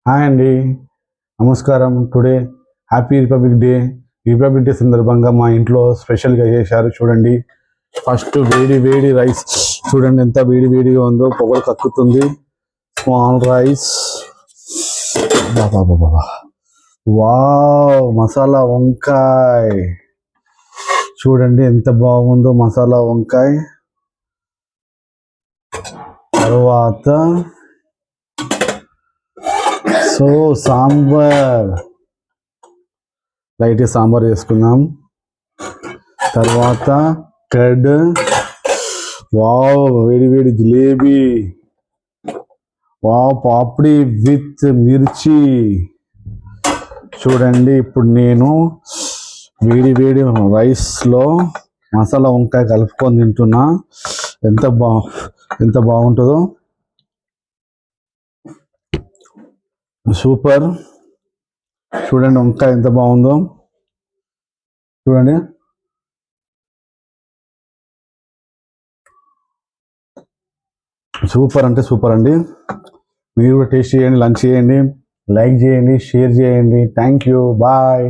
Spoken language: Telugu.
హాయ్ అండి, నమస్కారం. Today happy republic day. Republic day సందర్భంగా మా ఇంట్లో స్పెషల్గా చేశారు. చూడండి, ఫస్ట్ వేడి వేడి రైస్ చూడండి ఎంత వేడి వేడిగా ఉందో, పొగలు కక్కుతుంది. స్మాల్ రైస్, వావ్, మసాలా వంకాయ చూడండి ఎంత బాగుందో మసాలా వంకాయ. తర్వాత సాంబార్, లైట్గా సాంబార్ చేసుకున్నాం. తర్వాత కర్డ్, వావ్ వేడి వేడి జిలేబీ, వావ్ పాపడి విత్ మిర్చి. చూడండి, ఇప్పుడు నేను వేడి వేడి రైస్లో మసాలా వంకాయ కలుపుకొని తింటున్నా. ఎంత బాగుంటుందో, సూపర్. చూడండి వంకాయ ఎంత బాగుందో, చూడండి. సూపర్ అంటే సూపర్ అండి. మీరు కూడా టేస్ట్ చేయండి, లంచ్ చేయండి, లైక్ చేయండి, షేర్ చేయండి. Thank you, bye.